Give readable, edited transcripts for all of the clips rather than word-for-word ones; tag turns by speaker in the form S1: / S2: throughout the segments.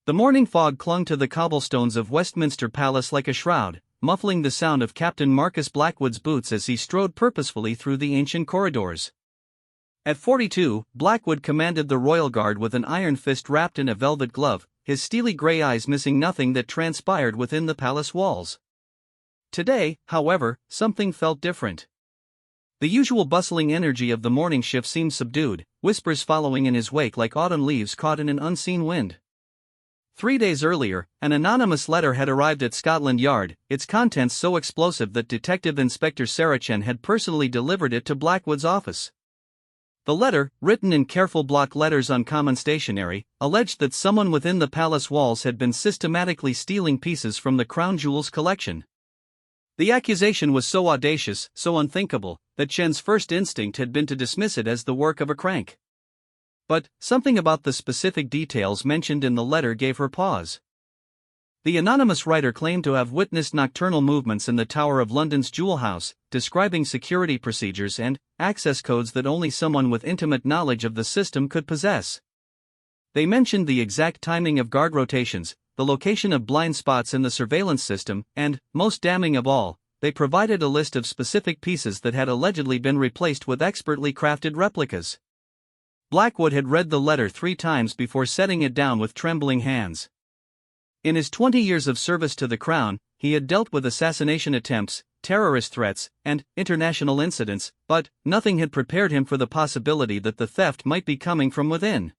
S1: The morning fog clung to the cobblestones of Westminster Palace like a shroud, muffling the sound of Captain Marcus Blackwood's boots as he strode purposefully through the ancient corridors. At 42, Blackwood commanded the royal guard with an iron fist wrapped in a velvet glove, his steely grey eyes missing nothing that transpired within the palace walls. Today, however, something felt different. The usual bustling energy of the morning shift seemed subdued, whispers following in his wake like autumn leaves caught in an unseen wind. 3 days earlier, an anonymous letter had arrived at Scotland Yard, its contents so explosive that Detective Inspector Saracen had personally delivered it to Blackwood's office. The letter, written in careful block letters on common stationery, alleged that someone within the palace walls had been systematically stealing pieces from the crown jewels collection. The accusation was so audacious, so unthinkable, that Chen's first instinct had been to dismiss it as the work of a crank. But something about the specific details mentioned in the letter gave her pause. The anonymous writer claimed to have witnessed nocturnal movements in the Tower of London's jewel house, describing security procedures and access codes that only someone with intimate knowledge of the system could possess. They mentioned the exact timing of guard rotations, the location of blind spots in the surveillance system, and, most damning of all, they provided a list of specific pieces that had allegedly been replaced with expertly crafted replicas. Blackwood had read the letter 3 times before setting it down with trembling hands. In his 20 years of service to the Crown, he had dealt with assassination attempts, terrorist threats, and international incidents, but nothing had prepared him for the possibility that the theft might be coming from within.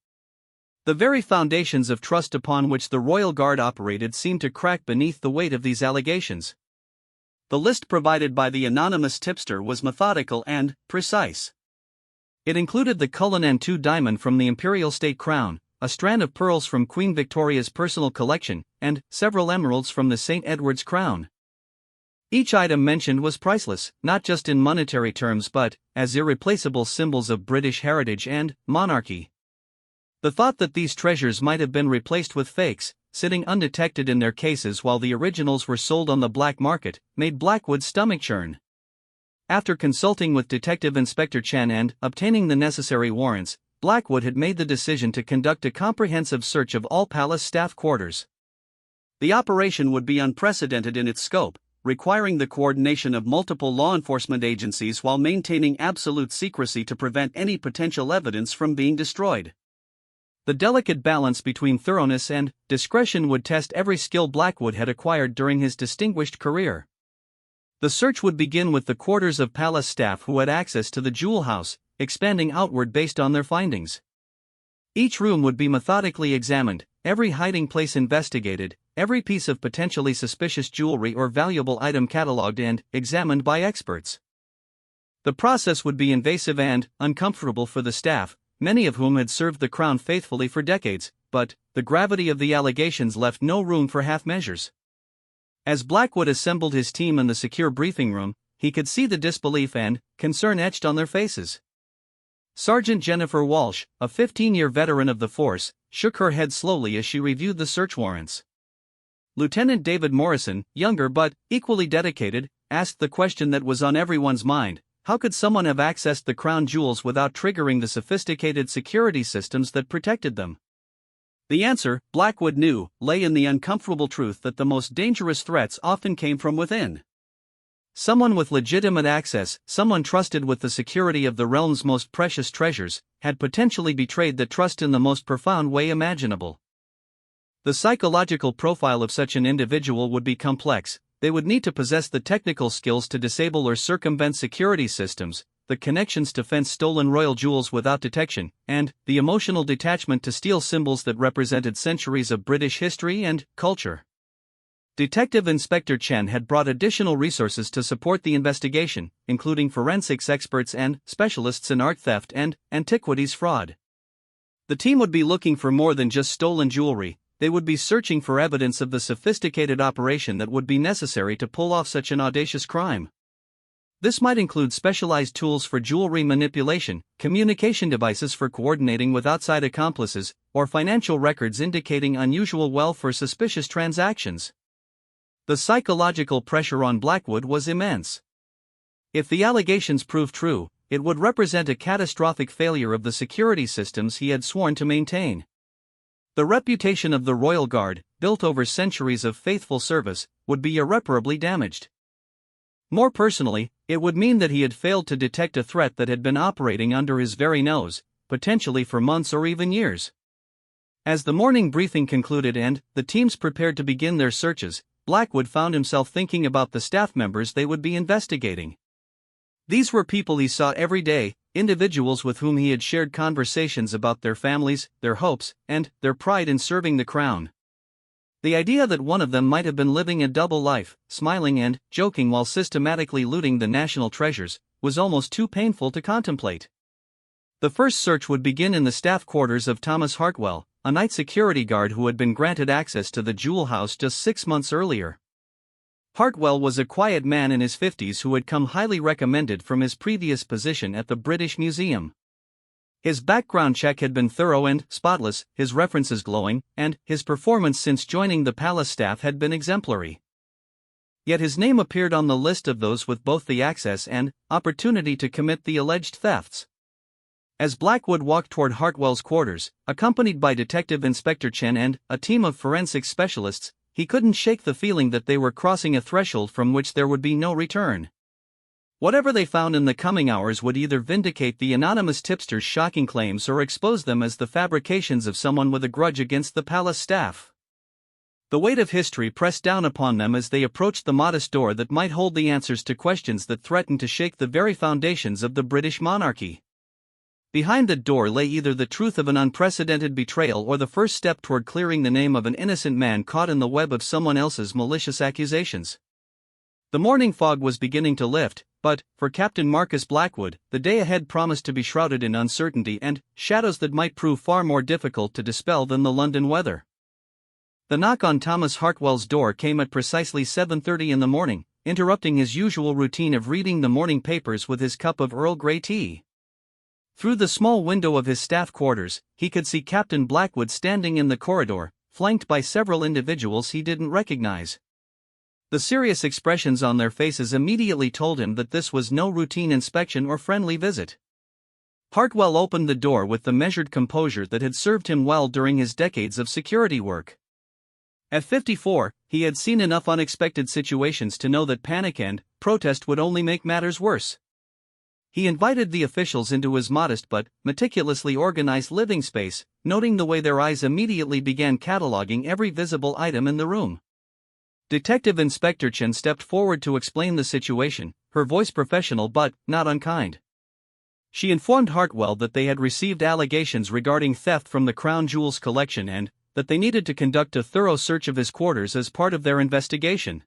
S1: The very foundations of trust upon which the Royal Guard operated seemed to crack beneath the weight of these allegations. The list provided by the anonymous tipster was methodical and precise. It included the Cullinan II diamond from the Imperial State Crown, a strand of pearls from Queen Victoria's personal collection, and several emeralds from the St. Edward's crown. Each item mentioned was priceless, not just in monetary terms but as irreplaceable symbols of British heritage and monarchy. The thought that these treasures might have been replaced with fakes, sitting undetected in their cases while the originals were sold on the black market, made Blackwood's stomach churn. After consulting with Detective Inspector Chen and obtaining the necessary warrants, Blackwood had made the decision to conduct a comprehensive search of all palace staff quarters. The operation would be unprecedented in its scope, requiring the coordination of multiple law enforcement agencies while maintaining absolute secrecy to prevent any potential evidence from being destroyed. The delicate balance between thoroughness and discretion would test every skill Blackwood had acquired during his distinguished career. The search would begin with the quarters of palace staff who had access to the jewel house, expanding outward based on their findings. Each room would be methodically examined, every hiding place investigated, every piece of potentially suspicious jewelry or valuable item catalogued and examined by experts. The process would be invasive and uncomfortable for the staff, many of whom had served the Crown faithfully for decades, but the gravity of the allegations left no room for half measures. As Blackwood assembled his team in the secure briefing room, he could see the disbelief and concern etched on their faces. Sergeant Jennifer Walsh, a 15-year veteran of the force, shook her head slowly as she reviewed the search warrants. Lieutenant David Morrison, younger but equally dedicated, asked the question that was on everyone's mind: how could someone have accessed the crown jewels without triggering the sophisticated security systems that protected them? The answer, Blackwood knew, lay in the uncomfortable truth that the most dangerous threats often came from within. Someone with legitimate access, someone trusted with the security of the realm's most precious treasures, had potentially betrayed the trust in the most profound way imaginable. The psychological profile of such an individual would be complex. They would need to possess the technical skills to disable or circumvent security systems, the connections to fence stolen royal jewels without detection, and the emotional detachment to steal symbols that represented centuries of British history and culture. Detective Inspector Chen had brought additional resources to support the investigation, including forensics experts and specialists in art theft and antiquities fraud. The team would be looking for more than just stolen jewelry. They would be searching for evidence of the sophisticated operation that would be necessary to pull off such an audacious crime. This might include specialized tools for jewelry manipulation, communication devices for coordinating with outside accomplices, or financial records indicating unusual wealth or suspicious transactions. The psychological pressure on Blackwood was immense. If the allegations proved true, it would represent a catastrophic failure of the security systems he had sworn to maintain. The reputation of the Royal Guard, built over centuries of faithful service, would be irreparably damaged. More personally, it would mean that he had failed to detect a threat that had been operating under his very nose, potentially for months or even years. As the morning briefing concluded and the teams prepared to begin their searches, Blackwood found himself thinking about the staff members they would be investigating. These were people he saw every day, individuals with whom he had shared conversations about their families, their hopes, and their pride in serving the crown. The idea that one of them might have been living a double life, smiling and joking while systematically looting the national treasures, was almost too painful to contemplate. The first search would begin in the staff quarters of Thomas Hartwell, a night security guard who had been granted access to the Jewel House just 6 months earlier. Hartwell was a quiet man in his 50s who had come highly recommended from his previous position at the British Museum. His background check had been thorough and spotless, his references glowing, and his performance since joining the palace staff had been exemplary. Yet his name appeared on the list of those with both the access and opportunity to commit the alleged thefts. As Blackwood walked toward Hartwell's quarters, accompanied by Detective Inspector Chen and a team of forensic specialists, he couldn't shake the feeling that they were crossing a threshold from which there would be no return. Whatever they found in the coming hours would either vindicate the anonymous tipster's shocking claims or expose them as the fabrications of someone with a grudge against the palace staff. The weight of history pressed down upon them as they approached the modest door that might hold the answers to questions that threatened to shake the very foundations of the British monarchy. Behind the door lay either the truth of an unprecedented betrayal or the first step toward clearing the name of an innocent man caught in the web of someone else's malicious accusations. The morning fog was beginning to lift, but, for Captain Marcus Blackwood, the day ahead promised to be shrouded in uncertainty and shadows that might prove far more difficult to dispel than the London weather. The knock on Thomas Hartwell's door came at precisely 7:30 in the morning, interrupting his usual routine of reading the morning papers with his cup of Earl Grey tea. Through the small window of his staff quarters, he could see Captain Blackwood standing in the corridor, flanked by several individuals he didn't recognize. The serious expressions on their faces immediately told him that this was no routine inspection or friendly visit. Hartwell opened the door with the measured composure that had served him well during his decades of security work. At 54, he had seen enough unexpected situations to know that panic and protest would only make matters worse. He invited the officials into his modest but meticulously organized living space, noting the way their eyes immediately began cataloging every visible item in the room. Detective Inspector Chen stepped forward to explain the situation, her voice professional but not unkind. She informed Hartwell that they had received allegations regarding theft from the crown jewels collection and that they needed to conduct a thorough search of his quarters as part of their investigation.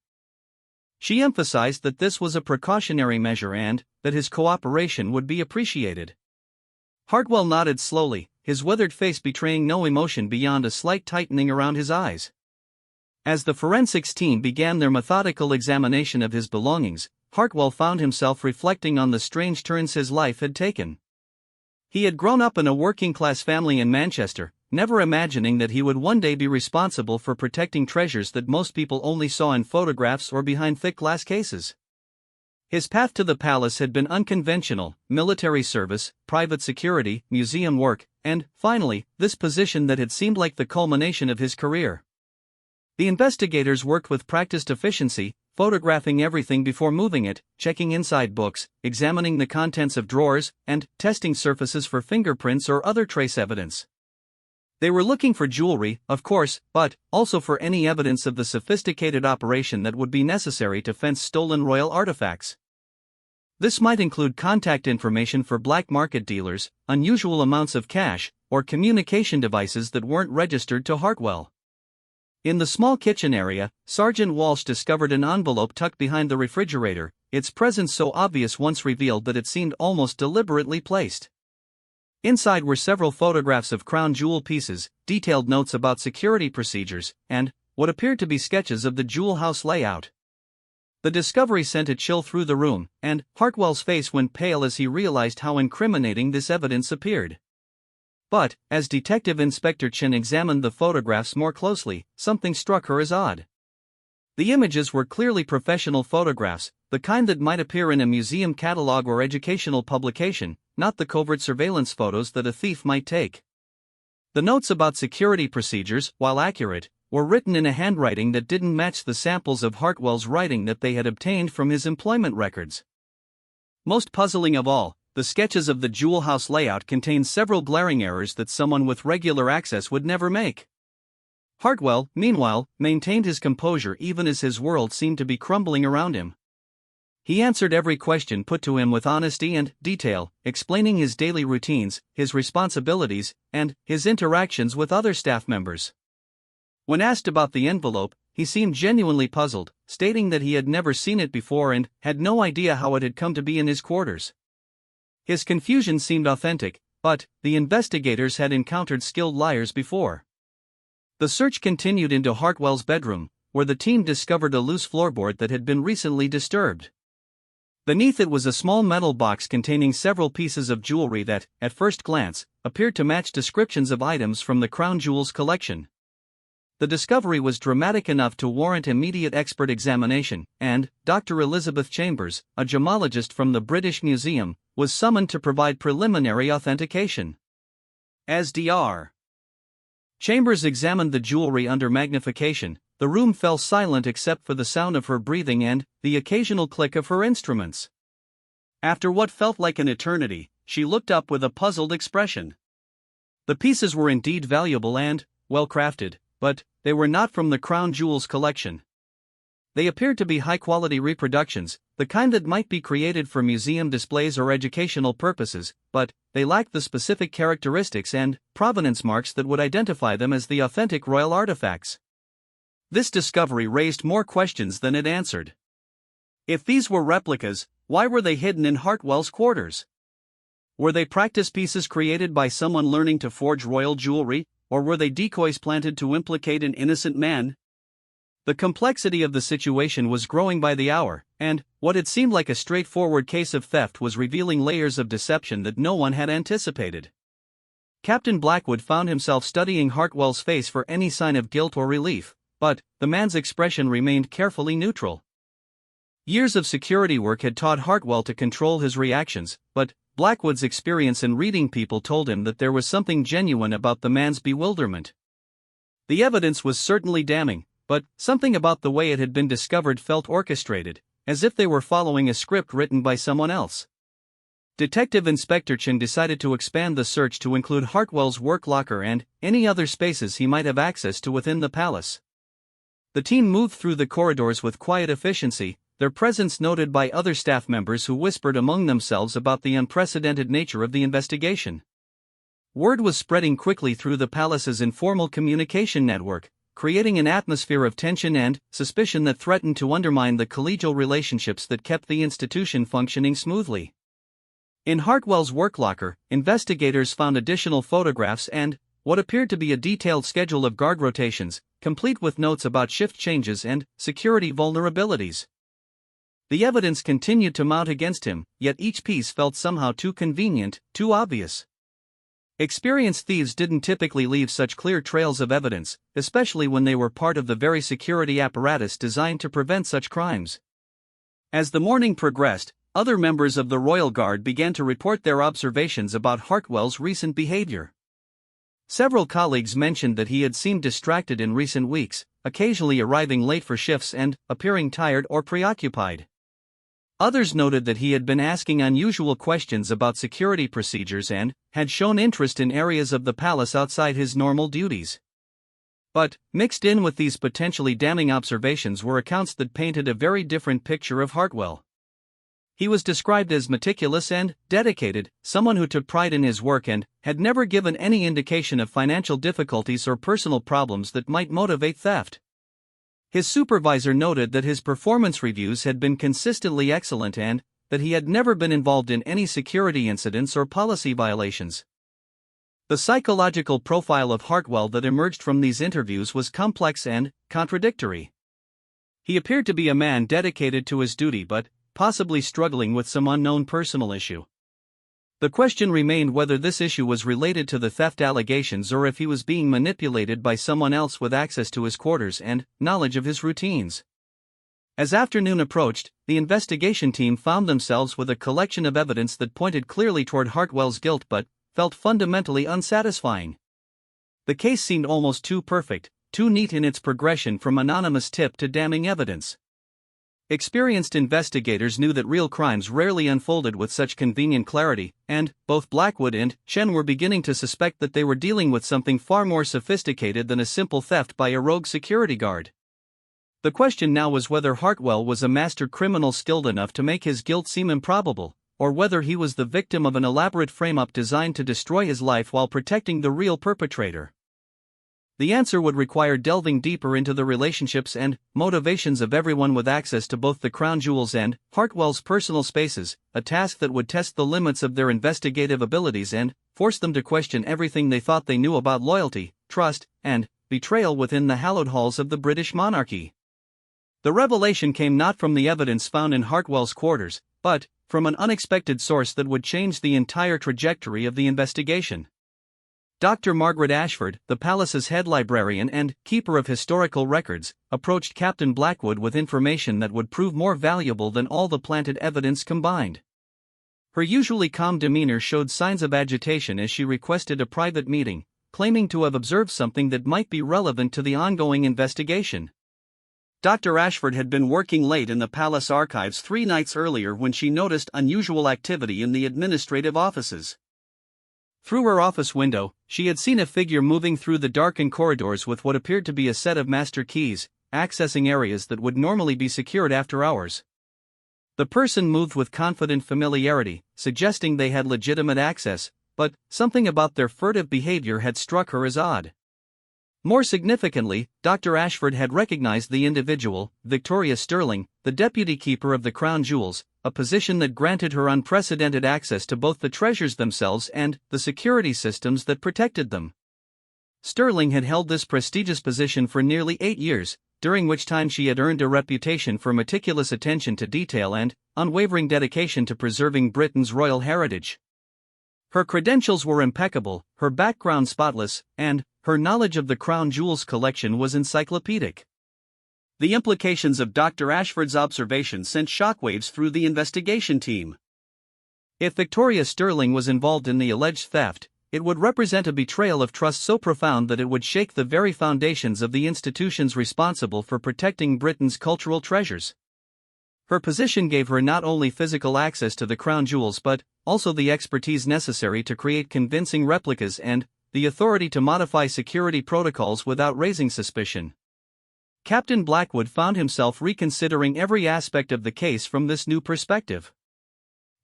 S1: She emphasized that this was a precautionary measure and that his cooperation would be appreciated. Hartwell nodded slowly, his weathered face betraying no emotion beyond a slight tightening around his eyes. As the forensics team began their methodical examination of his belongings, Hartwell found himself reflecting on the strange turns his life had taken. He had grown up in a working-class family in Manchester, never imagining that he would one day be responsible for protecting treasures that most people only saw in photographs or behind thick glass cases. His path to the palace had been unconventional: military service, private security, museum work, and, finally, this position that had seemed like the culmination of his career. The investigators worked with practiced efficiency, photographing everything before moving it, checking inside books, examining the contents of drawers, and testing surfaces for fingerprints or other trace evidence. They were looking for jewelry, of course, but also for any evidence of the sophisticated operation that would be necessary to fence stolen royal artifacts. This might include contact information for black market dealers, unusual amounts of cash, or communication devices that weren't registered to Hartwell. In the small kitchen area, Sergeant Walsh discovered an envelope tucked behind the refrigerator, its presence so obvious once revealed that it seemed almost deliberately placed. Inside were several photographs of crown jewel pieces, detailed notes about security procedures, and what appeared to be sketches of the jewel house layout. The discovery sent a chill through the room, and Hartwell's face went pale as he realized how incriminating this evidence appeared. But, as Detective Inspector Chen examined the photographs more closely, something struck her as odd. The images were clearly professional photographs, the kind that might appear in a museum catalog or educational publication, not the covert surveillance photos that a thief might take. The notes about security procedures, while accurate, were written in a handwriting that didn't match the samples of Hartwell's writing that they had obtained from his employment records. Most puzzling of all, the sketches of the jewel house layout contained several glaring errors that someone with regular access would never make. Hartwell, meanwhile, maintained his composure even as his world seemed to be crumbling around him. He answered every question put to him with honesty and detail, explaining his daily routines, his responsibilities, and his interactions with other staff members. When asked about the envelope, he seemed genuinely puzzled, stating that he had never seen it before and had no idea how it had come to be in his quarters. His confusion seemed authentic, but the investigators had encountered skilled liars before. The search continued into Hartwell's bedroom, where the team discovered a loose floorboard that had been recently disturbed. Beneath it was a small metal box containing several pieces of jewelry that, at first glance, appeared to match descriptions of items from the Crown Jewels collection. The discovery was dramatic enough to warrant immediate expert examination, and Dr. Elizabeth Chambers, a gemologist from the British Museum, was summoned to provide preliminary authentication. As Dr. Chambers examined the jewelry under magnification, the room fell silent except for the sound of her breathing and the occasional click of her instruments. After what felt like an eternity, she looked up with a puzzled expression. The pieces were indeed valuable and well-crafted, but they were not from the Crown Jewels collection. They appeared to be high-quality reproductions, the kind that might be created for museum displays or educational purposes, but they lacked the specific characteristics and provenance marks that would identify them as the authentic royal artifacts. This discovery raised more questions than it answered. If these were replicas, why were they hidden in Hartwell's quarters? Were they practice pieces created by someone learning to forge royal jewelry, or were they decoys planted to implicate an innocent man? The complexity of the situation was growing by the hour, and what had seemed like a straightforward case of theft was revealing layers of deception that no one had anticipated. Captain Blackwood found himself studying Hartwell's face for any sign of guilt or relief, but the man's expression remained carefully neutral. Years of security work had taught Hartwell to control his reactions, but Blackwood's experience in reading people told him that there was something genuine about the man's bewilderment. The evidence was certainly damning, but something about the way it had been discovered felt orchestrated, as if they were following a script written by someone else. Detective Inspector Chin decided to expand the search to include Hartwell's work locker and any other spaces he might have access to within the palace. The team moved through the corridors with quiet efficiency, their presence noted by other staff members who whispered among themselves about the unprecedented nature of the investigation. Word was spreading quickly through the palace's informal communication network, creating an atmosphere of tension and suspicion that threatened to undermine the collegial relationships that kept the institution functioning smoothly. In Hartwell's work locker, investigators found additional photographs and what appeared to be a detailed schedule of guard rotations, complete with notes about shift changes and security vulnerabilities. The evidence continued to mount against him, yet each piece felt somehow too convenient, too obvious. Experienced thieves didn't typically leave such clear trails of evidence, especially when they were part of the very security apparatus designed to prevent such crimes. As the morning progressed, other members of the Royal Guard began to report their observations about Hartwell's recent behavior. Several colleagues mentioned that he had seemed distracted in recent weeks, occasionally arriving late for shifts and appearing tired or preoccupied. Others noted that he had been asking unusual questions about security procedures and had shown interest in areas of the palace outside his normal duties. But, mixed in with these potentially damning observations were accounts that painted a very different picture of Hartwell. He was described as meticulous and dedicated, someone who took pride in his work and had never given any indication of financial difficulties or personal problems that might motivate theft. His supervisor noted that his performance reviews had been consistently excellent and that he had never been involved in any security incidents or policy violations. The psychological profile of Hartwell that emerged from these interviews was complex and contradictory. He appeared to be a man dedicated to his duty but possibly struggling with some unknown personal issue. The question remained whether this issue was related to the theft allegations or if he was being manipulated by someone else with access to his quarters and knowledge of his routines. As afternoon approached, the investigation team found themselves with a collection of evidence that pointed clearly toward Hartwell's guilt but felt fundamentally unsatisfying. The case seemed almost too perfect, too neat in its progression from anonymous tip to damning evidence. Experienced investigators knew that real crimes rarely unfolded with such convenient clarity, and both Blackwood and Chen were beginning to suspect that they were dealing with something far more sophisticated than a simple theft by a rogue security guard. The question now was whether Hartwell was a master criminal skilled enough to make his guilt seem improbable, or whether he was the victim of an elaborate frame-up designed to destroy his life while protecting the real perpetrator. The answer would require delving deeper into the relationships and motivations of everyone with access to both the crown jewels and Hartwell's personal spaces, a task that would test the limits of their investigative abilities and force them to question everything they thought they knew about loyalty, trust, and betrayal within the hallowed halls of the British monarchy. The revelation came not from the evidence found in Hartwell's quarters, but from an unexpected source that would change the entire trajectory of the investigation. Dr. Margaret Ashford, the palace's head librarian and keeper of historical records, approached Captain Blackwood with information that would prove more valuable than all the planted evidence combined. Her usually calm demeanor showed signs of agitation as she requested a private meeting, claiming to have observed something that might be relevant to the ongoing investigation. Dr. Ashford had been working late in the palace archives 3 nights earlier when she noticed unusual activity in the administrative offices. Through her office window, she had seen a figure moving through the darkened corridors with what appeared to be a set of master keys, accessing areas that would normally be secured after hours. The person moved with confident familiarity, suggesting they had legitimate access, but something about their furtive behavior had struck her as odd. More significantly, Dr. Ashford had recognized the individual, Victoria Sterling, the deputy keeper of the crown jewels, a position that granted her unprecedented access to both the treasures themselves and the security systems that protected them. Sterling had held this prestigious position for nearly 8 years, during which time she had earned a reputation for meticulous attention to detail and unwavering dedication to preserving Britain's royal heritage. Her credentials were impeccable, her background spotless, and her knowledge of the crown jewels collection was encyclopedic. The implications of Dr. Ashford's observation sent shockwaves through the investigation team. If Victoria Sterling was involved in the alleged theft, it would represent a betrayal of trust so profound that it would shake the very foundations of the institutions responsible for protecting Britain's cultural treasures. Her position gave her not only physical access to the crown jewels but also the expertise necessary to create convincing replicas and the authority to modify security protocols without raising suspicion. Captain Blackwood found himself reconsidering every aspect of the case from this new perspective.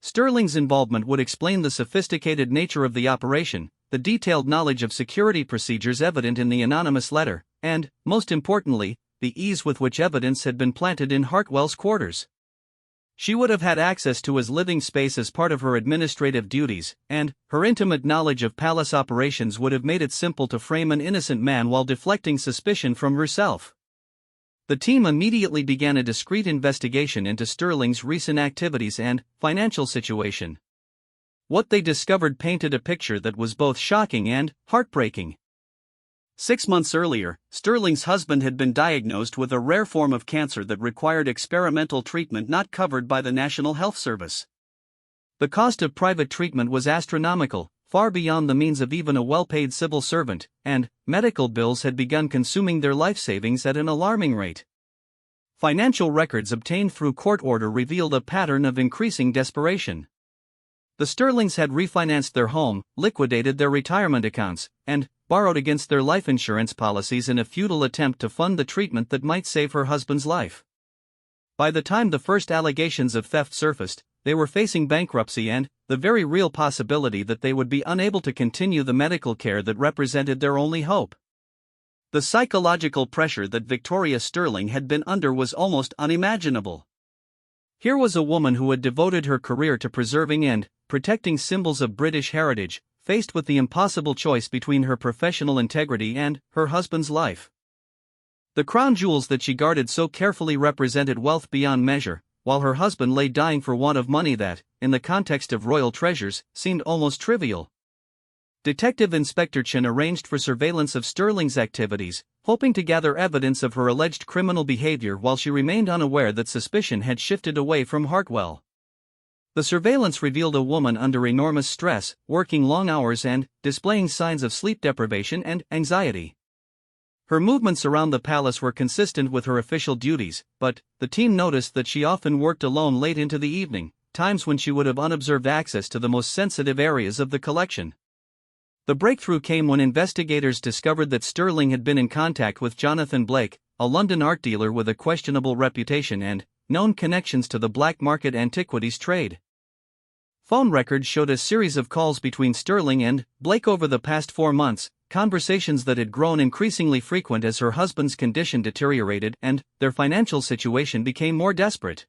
S1: Sterling's involvement would explain the sophisticated nature of the operation, the detailed knowledge of security procedures evident in the anonymous letter, and, most importantly, the ease with which evidence had been planted in Hartwell's quarters. She would have had access to his living space as part of her administrative duties, and her intimate knowledge of palace operations would have made it simple to frame an innocent man while deflecting suspicion from herself. The team immediately began a discreet investigation into Sterling's recent activities and financial situation. What they discovered painted a picture that was both shocking and heartbreaking. 6 months earlier, Sterling's husband had been diagnosed with a rare form of cancer that required experimental treatment not covered by the National Health Service. The cost of private treatment was astronomical, far beyond the means of even a well-paid civil servant, and medical bills had begun consuming their life savings at an alarming rate. Financial records obtained through court order revealed a pattern of increasing desperation. The Sterlings had refinanced their home, liquidated their retirement accounts, and borrowed against their life insurance policies in a futile attempt to fund the treatment that might save her husband's life. By the time the first allegations of theft surfaced, they were facing bankruptcy and the very real possibility that they would be unable to continue the medical care that represented their only hope. The psychological pressure that Victoria Sterling had been under was almost unimaginable. Here was a woman who had devoted her career to preserving and protecting symbols of British heritage, faced with the impossible choice between her professional integrity and her husband's life. The crown jewels that she guarded so carefully represented wealth beyond measure, while her husband lay dying for want of money that, in the context of royal treasures, seemed almost trivial. Detective Inspector Chen arranged for surveillance of Sterling's activities, hoping to gather evidence of her alleged criminal behavior while she remained unaware that suspicion had shifted away from Hartwell. The surveillance revealed a woman under enormous stress, working long hours and displaying signs of sleep deprivation and anxiety. Her movements around the palace were consistent with her official duties, but the team noticed that she often worked alone late into the evening, times when she would have unobserved access to the most sensitive areas of the collection. The breakthrough came when investigators discovered that Sterling had been in contact with Jonathan Blake, a London art dealer with a questionable reputation and known connections to the black market antiquities trade. Phone records showed a series of calls between Sterling and Blake over the past 4 months, conversations that had grown increasingly frequent as her husband's condition deteriorated and their financial situation became more desperate.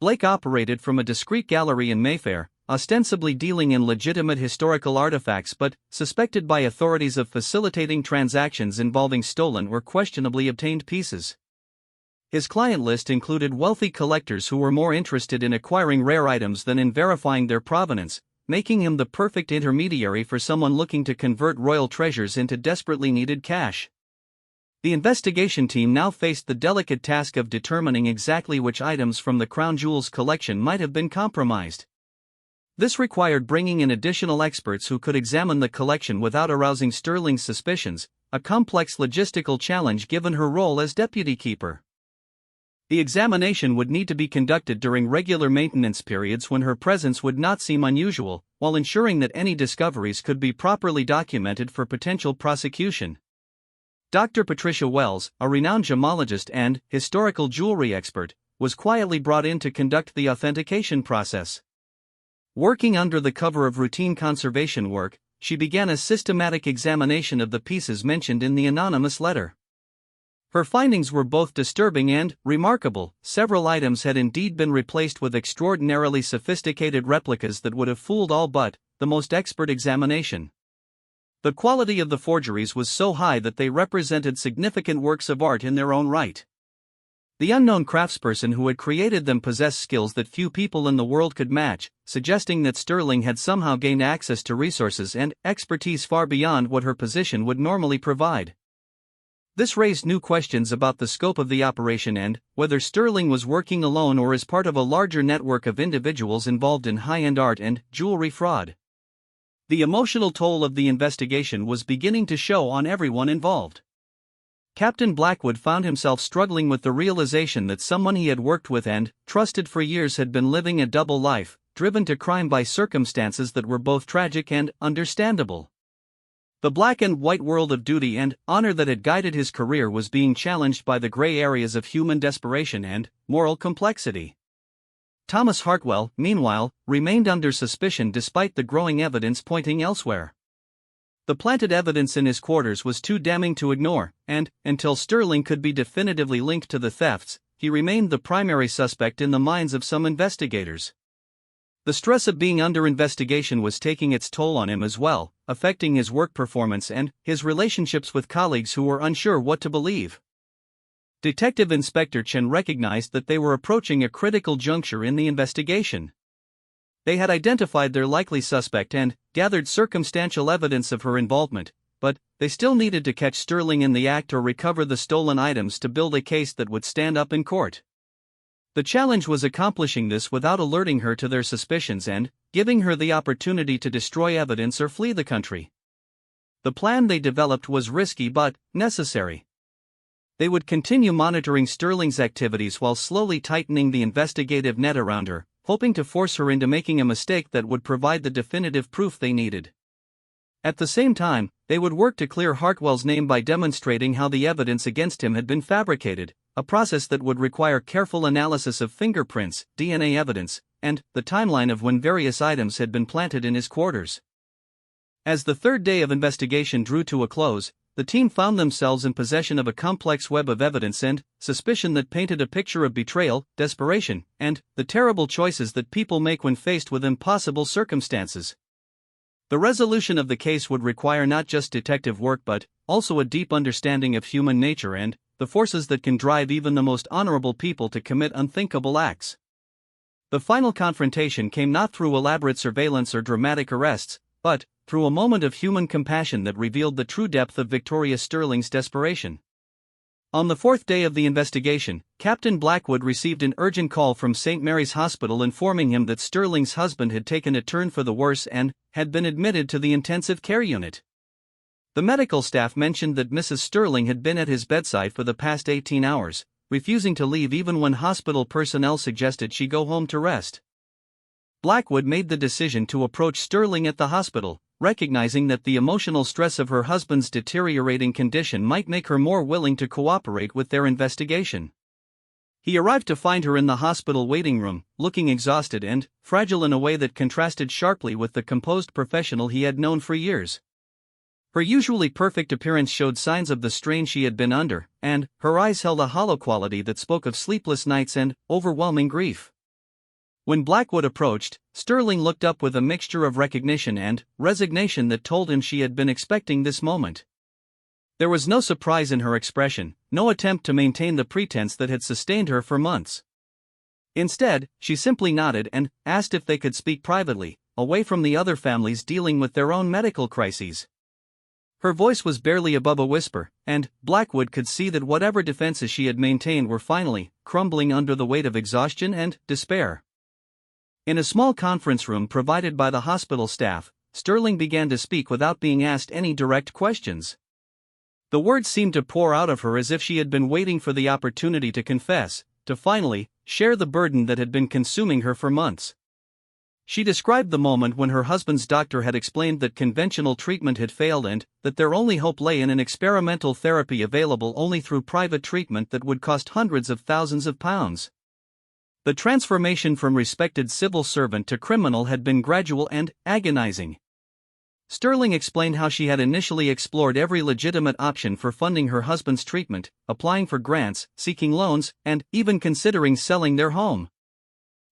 S1: Blake operated from a discreet gallery in Mayfair, ostensibly dealing in legitimate historical artifacts but suspected by authorities of facilitating transactions involving stolen or questionably obtained pieces. His client list included wealthy collectors who were more interested in acquiring rare items than in verifying their provenance, making him the perfect intermediary for someone looking to convert royal treasures into desperately needed cash. The investigation team now faced the delicate task of determining exactly which items from the Crown Jewels collection might have been compromised. This required bringing in additional experts who could examine the collection without arousing Sterling's suspicions, a complex logistical challenge given her role as deputy keeper. The examination would need to be conducted during regular maintenance periods when her presence would not seem unusual, while ensuring that any discoveries could be properly documented for potential prosecution. Dr. Patricia Wells, a renowned gemologist and historical jewelry expert, was quietly brought in to conduct the authentication process. Working under the cover of routine conservation work, she began a systematic examination of the pieces mentioned in the anonymous letter. Her findings were both disturbing and remarkable. Several items had indeed been replaced with extraordinarily sophisticated replicas that would have fooled all but the most expert examination. The quality of the forgeries was so high that they represented significant works of art in their own right. The unknown craftsperson who had created them possessed skills that few people in the world could match, suggesting that Sterling had somehow gained access to resources and expertise far beyond what her position would normally provide. This raised new questions about the scope of the operation and whether Sterling was working alone or as part of a larger network of individuals involved in high-end art and jewelry fraud. The emotional toll of the investigation was beginning to show on everyone involved. Captain Blackwood found himself struggling with the realization that someone he had worked with and trusted for years had been living a double life, driven to crime by circumstances that were both tragic and understandable. The black and white world of duty and honor that had guided his career was being challenged by the gray areas of human desperation and moral complexity. Thomas Hartwell, meanwhile, remained under suspicion despite the growing evidence pointing elsewhere. The planted evidence in his quarters was too damning to ignore, and, until Sterling could be definitively linked to the thefts, he remained the primary suspect in the minds of some investigators. The stress of being under investigation was taking its toll on him as well, affecting his work performance and his relationships with colleagues who were unsure what to believe. Detective Inspector Chen recognized that they were approaching a critical juncture in the investigation. They had identified their likely suspect and gathered circumstantial evidence of her involvement, but they still needed to catch Sterling in the act or recover the stolen items to build a case that would stand up in court. The challenge was accomplishing this without alerting her to their suspicions and giving her the opportunity to destroy evidence or flee the country. The plan they developed was risky but necessary. They would continue monitoring Sterling's activities while slowly tightening the investigative net around her, hoping to force her into making a mistake that would provide the definitive proof they needed. At the same time, they would work to clear Hartwell's name by demonstrating how the evidence against him had been fabricated, a process that would require careful analysis of fingerprints, DNA evidence, and the timeline of when various items had been planted in his quarters. As the third day of investigation drew to a close, the team found themselves in possession of a complex web of evidence and suspicion that painted a picture of betrayal, desperation, and the terrible choices that people make when faced with impossible circumstances. The resolution of the case would require not just detective work but also a deep understanding of human nature and the forces that can drive even the most honorable people to commit unthinkable acts. The final confrontation came not through elaborate surveillance or dramatic arrests, but through a moment of human compassion that revealed the true depth of Victoria Sterling's desperation. On the fourth day of the investigation, Captain Blackwood received an urgent call from St. Mary's Hospital informing him that Sterling's husband had taken a turn for the worse and had been admitted to the intensive care unit. The medical staff mentioned that Mrs. Sterling had been at his bedside for the past 18 hours, refusing to leave even when hospital personnel suggested she go home to rest. Blackwood made the decision to approach Sterling at the hospital, recognizing that the emotional stress of her husband's deteriorating condition might make her more willing to cooperate with their investigation. He arrived to find her in the hospital waiting room, looking exhausted and fragile in a way that contrasted sharply with the composed professional he had known for years. Her usually perfect appearance showed signs of the strain she had been under, and her eyes held a hollow quality that spoke of sleepless nights and overwhelming grief. When Blackwood approached, Sterling looked up with a mixture of recognition and resignation that told him she had been expecting this moment. There was no surprise in her expression, no attempt to maintain the pretense that had sustained her for months. Instead, she simply nodded and asked if they could speak privately, away from the other families dealing with their own medical crises. Her voice was barely above a whisper, and Blackwood could see that whatever defenses she had maintained were finally crumbling under the weight of exhaustion and despair. In a small conference room provided by the hospital staff, Sterling began to speak without being asked any direct questions. The words seemed to pour out of her as if she had been waiting for the opportunity to confess, to finally share the burden that had been consuming her for months. She described the moment when her husband's doctor had explained that conventional treatment had failed and that their only hope lay in an experimental therapy available only through private treatment that would cost hundreds of thousands of pounds. The transformation from respected civil servant to criminal had been gradual and agonizing. Sterling explained how she had initially explored every legitimate option for funding her husband's treatment, applying for grants, seeking loans, and even considering selling their home.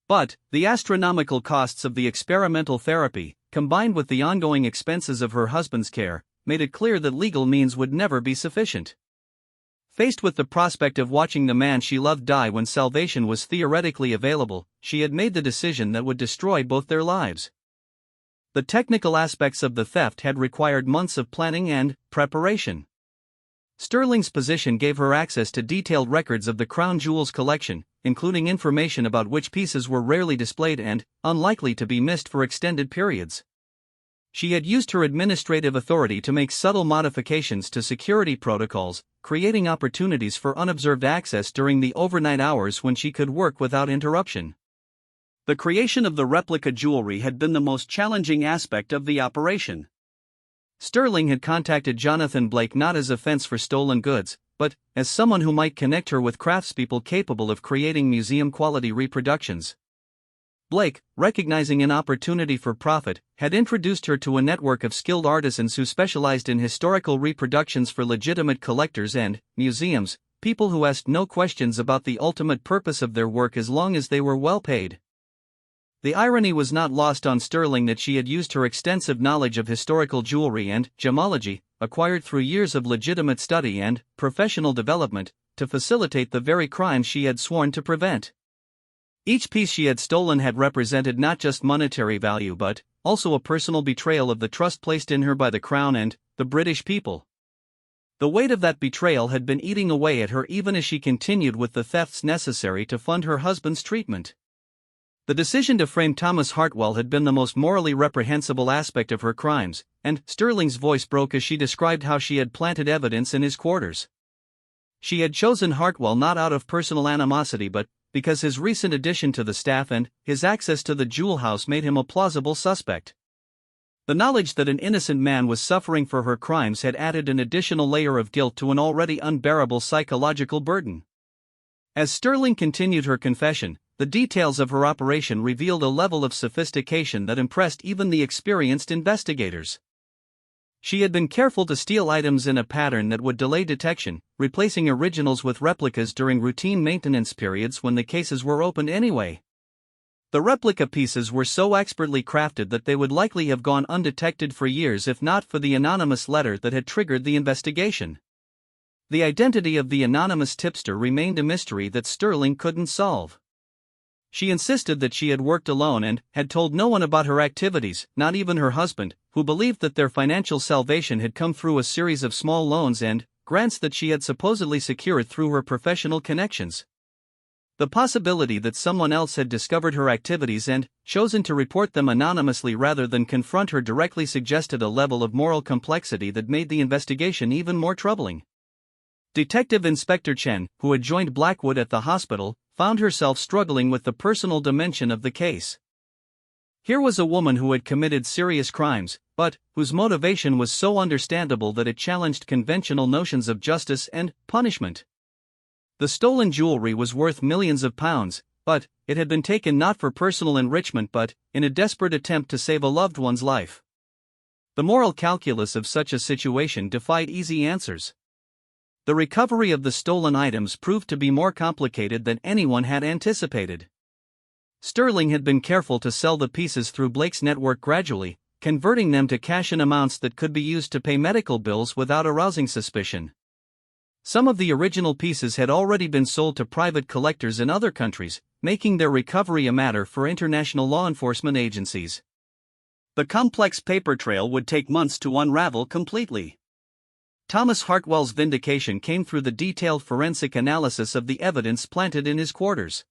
S1: But the astronomical costs of the experimental therapy, combined with the ongoing expenses of her husband's care, made it clear that legal means would never be sufficient. Faced with the prospect of watching the man she loved die when salvation was theoretically available, she had made the decision that would destroy both their lives. The technical aspects of the theft had required months of planning and preparation. Sterling's position gave her access to detailed records of the crown jewels collection, including information about which pieces were rarely displayed and unlikely to be missed for extended periods. She had used her administrative authority to make subtle modifications to security protocols, creating opportunities for unobserved access during the overnight hours when she could work without interruption. The creation of the replica jewelry had been the most challenging aspect of the operation. Sterling had contacted Jonathan Blake not as a fence for stolen goods, but as someone who might connect her with craftspeople capable of creating museum-quality reproductions. Blake, recognizing an opportunity for profit, had introduced her to a network of skilled artisans who specialized in historical reproductions for legitimate collectors and museums, people who asked no questions about the ultimate purpose of their work as long as they were well paid. The irony was not lost on Sterling that she had used her extensive knowledge of historical jewelry and gemology, acquired through years of legitimate study and professional development, to facilitate the very crimes she had sworn to prevent. Each piece she had stolen had represented not just monetary value but also a personal betrayal of the trust placed in her by the Crown and the British people. The weight of that betrayal had been eating away at her even as she continued with the thefts necessary to fund her husband's treatment. The decision to frame Thomas Hartwell had been the most morally reprehensible aspect of her crimes, and Sterling's voice broke as she described how she had planted evidence in his quarters. She had chosen Hartwell not out of personal animosity but because his recent addition to the staff and his access to the jewel house made him a plausible suspect. The knowledge that an innocent man was suffering for her crimes had added an additional layer of guilt to an already unbearable psychological burden. As Sterling continued her confession, the details of her operation revealed a level of sophistication that impressed even the experienced investigators. She had been careful to steal items in a pattern that would delay detection, replacing originals with replicas during routine maintenance periods when the cases were opened anyway. The replica pieces were so expertly crafted that they would likely have gone undetected for years if not for the anonymous letter that had triggered the investigation. The identity of the anonymous tipster remained a mystery that Sterling couldn't solve. She insisted that she had worked alone and had told no one about her activities, not even her husband, who believed that their financial salvation had come through a series of small loans and grants that she had supposedly secured through her professional connections. The possibility that someone else had discovered her activities and chosen to report them anonymously rather than confront her directly suggested a level of moral complexity that made the investigation even more troubling. Detective Inspector Chen, who had joined Blackwood at the hospital, found herself struggling with the personal dimension of the case. Here was a woman who had committed serious crimes, but whose motivation was so understandable that it challenged conventional notions of justice and punishment. The stolen jewelry was worth millions of pounds, but it had been taken not for personal enrichment but in a desperate attempt to save a loved one's life. The moral calculus of such a situation defied easy answers. The recovery of the stolen items proved to be more complicated than anyone had anticipated. Sterling had been careful to sell the pieces through Blake's network gradually, converting them to cash in amounts that could be used to pay medical bills without arousing suspicion. Some of the original pieces had already been sold to private collectors in other countries, making their recovery a matter for international law enforcement agencies. The complex paper trail would take months to unravel completely. Thomas Hartwell's vindication came through the detailed forensic analysis of the evidence planted in his quarters.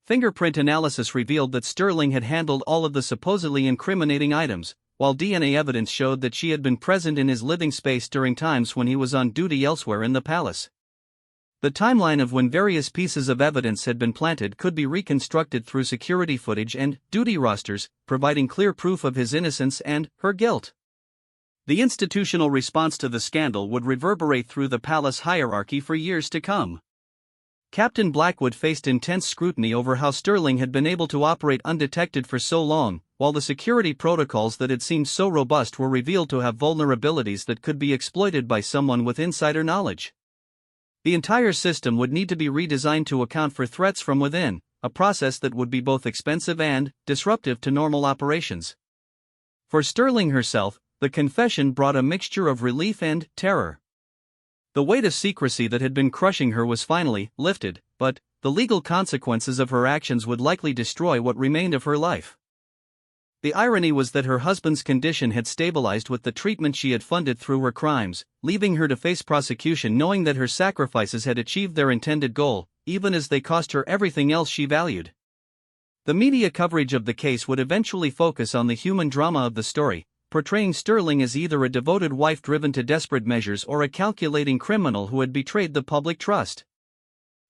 S1: Fingerprint analysis revealed that Sterling had handled all of the supposedly incriminating items, while DNA evidence showed that she had been present in his living space during times when he was on duty elsewhere in the palace. The timeline of when various pieces of evidence had been planted could be reconstructed through security footage and duty rosters, providing clear proof of his innocence and her guilt. The institutional response to the scandal would reverberate through the palace hierarchy for years to come. Captain Blackwood faced intense scrutiny over how Sterling had been able to operate undetected for so long, while the security protocols that had seemed so robust were revealed to have vulnerabilities that could be exploited by someone with insider knowledge. The entire system would need to be redesigned to account for threats from within, a process that would be both expensive and disruptive to normal operations. For Sterling herself, the confession brought a mixture of relief and terror. The weight of secrecy that had been crushing her was finally lifted, but the legal consequences of her actions would likely destroy what remained of her life. The irony was that her husband's condition had stabilized with the treatment she had funded through her crimes, leaving her to face prosecution knowing that her sacrifices had achieved their intended goal, even as they cost her everything else she valued. The media coverage of the case would eventually focus on the human drama of the story, portraying Sterling as either a devoted wife driven to desperate measures or a calculating criminal who had betrayed the public trust.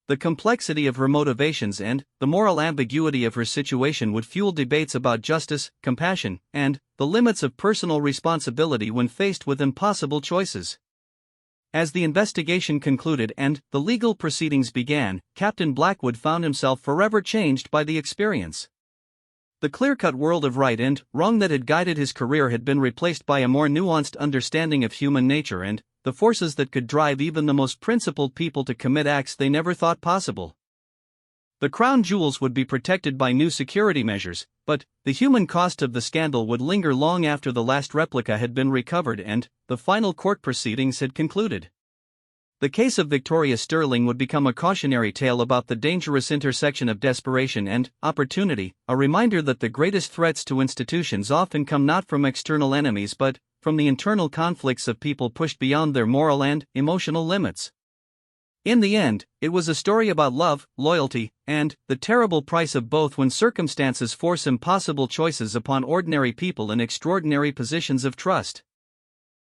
S1: The complexity of her motivations and the moral ambiguity of her situation would fuel debates about justice, compassion, and the limits of personal responsibility when faced with impossible choices. As the investigation concluded and the legal proceedings began, Captain Blackwood found himself forever changed by the experience. The clear-cut world of right and wrong that had guided his career had been replaced by a more nuanced understanding of human nature and the forces that could drive even the most principled people to commit acts they never thought possible. The crown jewels would be protected by new security measures, but the human cost of the scandal would linger long after the last replica had been recovered and the final court proceedings had concluded. The case of Victoria Sterling would become a cautionary tale about the dangerous intersection of desperation and opportunity, a reminder that the greatest threats to institutions often come not from external enemies but from the internal conflicts of people pushed beyond their moral and emotional limits. In the end, it was a story about love, loyalty, and the terrible price of both when circumstances force impossible choices upon ordinary people in extraordinary positions of trust.